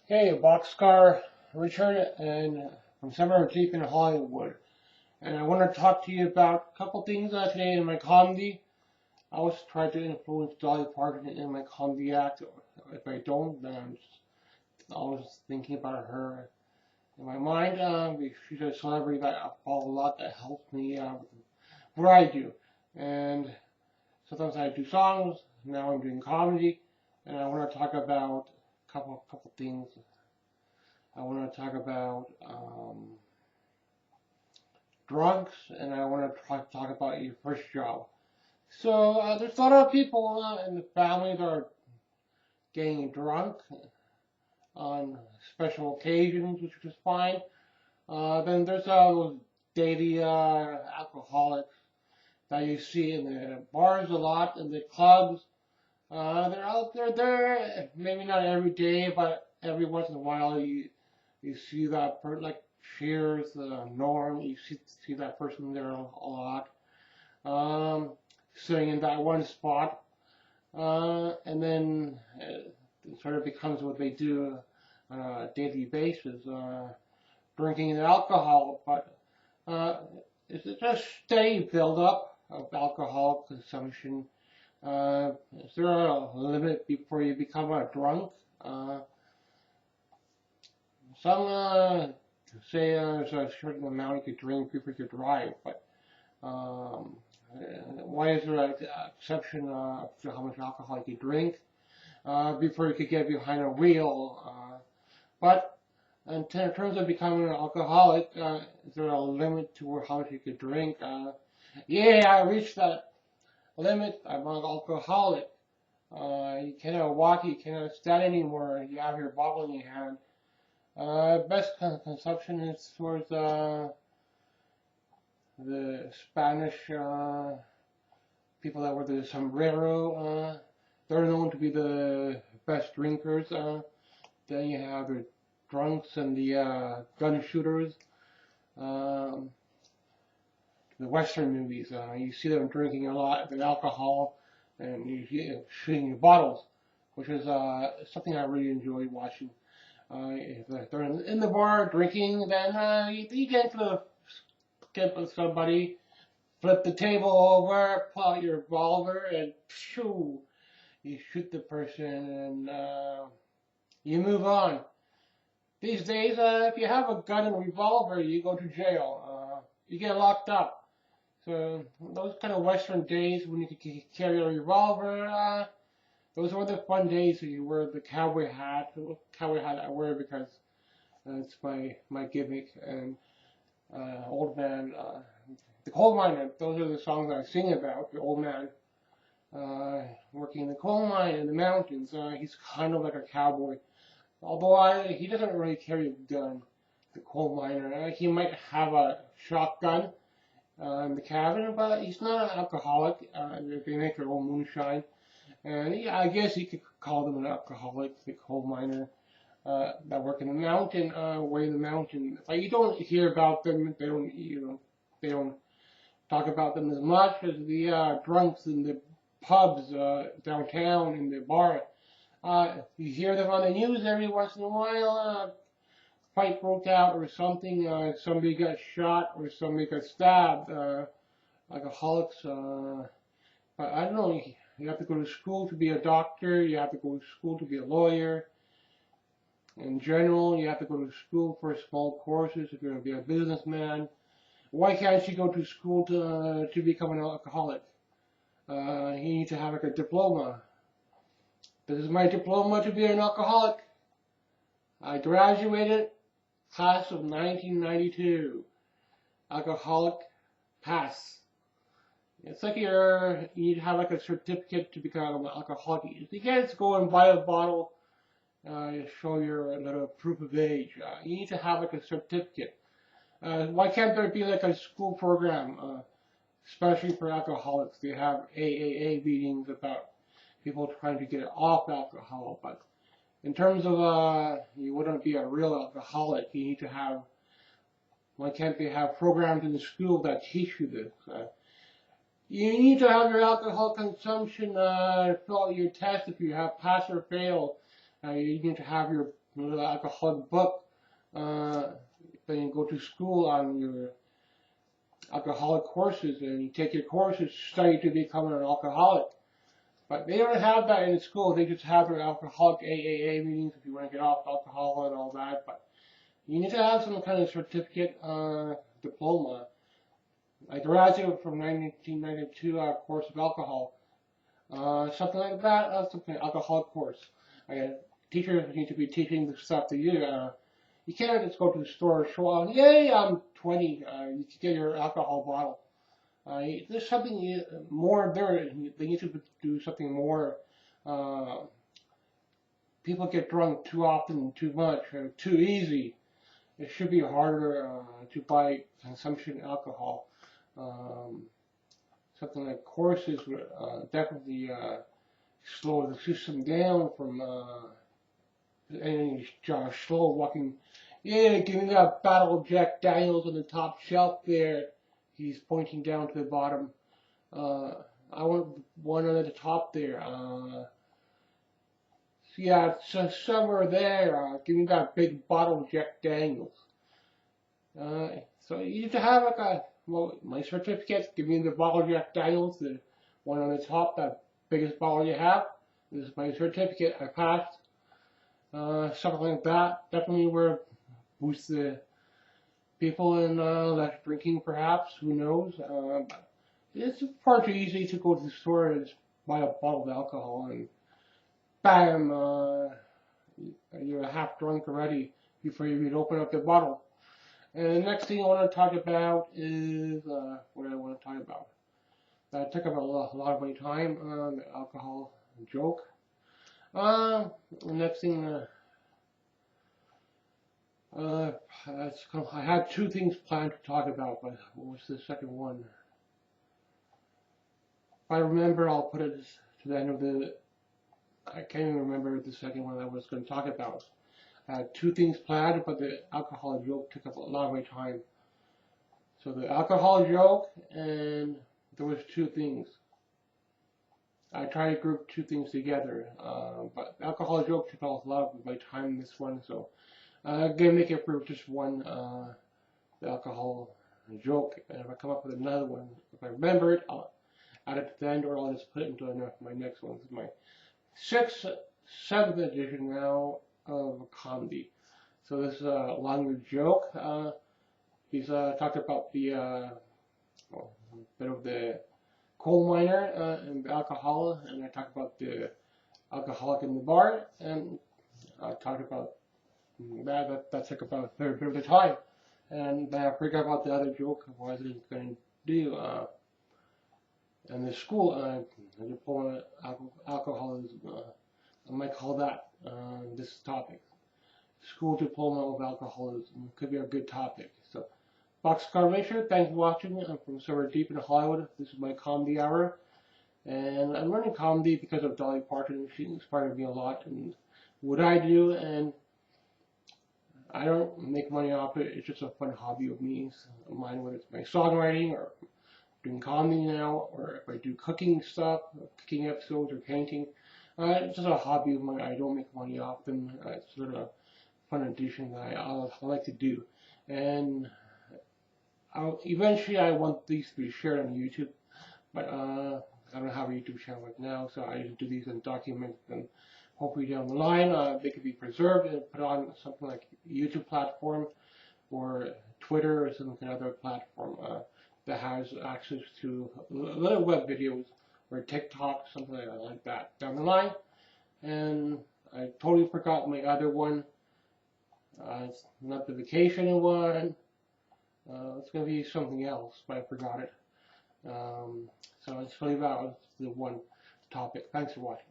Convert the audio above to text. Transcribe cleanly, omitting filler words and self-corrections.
Hey, boxcar Richard, and from somewhere deep in Hollywood. And I want to talk to you about a couple things today in my comedy. I always try to influence Dolly Parton in my comedy act. If I don't, then I'm just always thinking about her in my mind. Because she's a celebrity that I follow a lot that helps me with what I do. And sometimes I do songs. Now I'm doing comedy, and I want to talk about a couple things. I want to talk about drunks, and I want to talk about your first job. So there's a lot of people in the family that are getting drunk on special occasions, which is fine. Then there's those daily alcoholics that you see in the bars a lot, in the clubs. They're out there, maybe not every day, but every once in a while you see that like Cheers, Norm, you see that person there a lot, sitting in that one spot, and then it sort of becomes what they do on a daily basis, drinking alcohol. But it's a steady build-up of alcohol consumption. Is there a limit before you become a drunk? Some say there's a certain amount you could drink before you could drive, but um, why is there an exception to how much alcohol you could drink before you could get behind a wheel? But in terms of becoming an alcoholic, is there a limit to how much you could drink? Yeah, I reached that limit. I'm an alcoholic. You cannot walk, you cannot stand anymore. You have your bottle in your hand. Best consumption is towards the Spanish people that were the sombrero. They're known to be the best drinkers. Then you have the drunks and the gun shooters. Um, the Western movies, you see them drinking a lot of alcohol and shooting bottles, which is something I really enjoy watching. If they're in the bar drinking, then you get with somebody, flip the table over, pull out your revolver, and shoo, you shoot the person, and you move on. These days, if you have a gun and revolver, you go to jail. You get locked up. So those kind of Western days when you could carry a revolver, those were the fun days. So you wear the cowboy hat. Cowboy hat I wear because it's my gimmick. And old man, the coal miner. Those are the songs I sing about. The old man working in the coal mine in the mountains. He's kind of like a cowboy. Although he doesn't really carry a gun. The coal miner. He might have a shotgun in the cabin, but he's not an alcoholic. They make their own moonshine. And yeah, I guess you could call them an alcoholic, the coal miner that work in the mountain, way in the mountain. Like you don't hear about them. They don't talk about them as much as the drunks in the pubs downtown in the bar. You hear them on the news every once in a while. Fight broke out or something. Somebody got shot or somebody got stabbed. Alcoholics. But I don't know. You have to go to school to be a doctor. You have to go to school to be a lawyer. In general, you have to go to school for small courses if you're going to be a businessman. Why can't you go to school to become an alcoholic? You need to have like a diploma. This is my diploma to be an alcoholic. I graduated class of 1992. Alcoholic pass. It's like you'd have like a certificate to become an alcoholic. You can't go and buy a bottle, show your little proof of age. You need to have like a certificate. Why can't there be like a school program, especially for alcoholics? They have AAA meetings about people trying to get off alcohol. But in terms of you wouldn't be a real alcoholic, you need to have. Why can't they have programs in the school that teach you this? You need to have your alcohol consumption, fill out your test if you have pass or fail. You need to have your an alcoholic book. Then you go to school on your alcoholic courses, and you take your courses, study to become an alcoholic. But they don't have that in school. They just have their alcoholic AAA meetings if you want to get off alcohol and all that. But you need to have some kind of certificate, diploma. I graduated from 1992 course of alcohol. Something like that, something alcoholic course. Teachers need to be teaching the stuff to you. You can't just go to the store and show off, yay, I'm 20, you can get your alcohol bottle. There's something more there. They need to do something more. People get drunk too often, too much, too easy. It should be harder to buy consumption alcohol. Something like courses would definitely slow the system down from any slow walking. Yeah, give me that bottle of Jack Daniels on the top shelf there. He's pointing down to the bottom. I want one on the top there. Yeah, it's somewhere there. Give me that big bottle of Jack Daniels. So you need to have like my certificates. Give me the bottle of Jack Daniels, the one on the top, that biggest bottle you have. This is my certificate. I passed. Something like that. Definitely will boost the people in less drinking, perhaps. Who knows? It's far too easy to go to the store and just buy a bottle of alcohol and bam, you're half drunk already before you even open up the bottle. And the next thing I want to talk about is what I want to talk about. That took up a lot of my time on the alcohol joke. The next thing, I had two things planned to talk about, but what was the second one? If I remember, I'll put it to the end of the. I can't even remember the second one I was going to talk about. I had two things planned, but the alcohol joke took up a lot of my time. So the alcohol joke, and there was two things. I tried to group two things together, but the alcohol joke took up a lot of my time in this one, so I'm going to make it for just one, the alcohol joke. And if I come up with another one, if I remember it, I'll add it to the end, or I'll just put it into my next one. This is my seventh edition now of a comedy. So this is a longer joke. He's talked about the bit of the coal miner and the alcohol, and I talked about the alcoholic in the bar, and I talked about that took about a third bit of the time, and I forgot about the other joke of what I was going to do. And the school diploma alcoholism, I might call that this topic. School diploma of alcoholism could be a good topic. So, boxcar Racer, thanks for watching. I'm from somewhere deep in Hollywood. This is my comedy hour, and I'm learning comedy because of Dolly Parton. She inspired me a lot in what I do, and I don't make money off it. It's just a fun hobby of mine, whether it's my songwriting or doing comedy now, or if I do cooking stuff, cooking episodes, or painting. It's just a hobby of mine. I don't make money off them. It's sort of a fun addition that I like to do. And eventually I want these to be shared on YouTube, but I don't have a YouTube channel right now, so I just do these and document them. Hopefully down the line they could be preserved and put on something like a YouTube platform or Twitter or some kind of other platform that has access to little web videos or TikTok, something like that down the line. And I totally forgot my other one. It's not the vacation one. It's going to be something else, but I forgot it. So it's really about the one topic. Thanks for watching.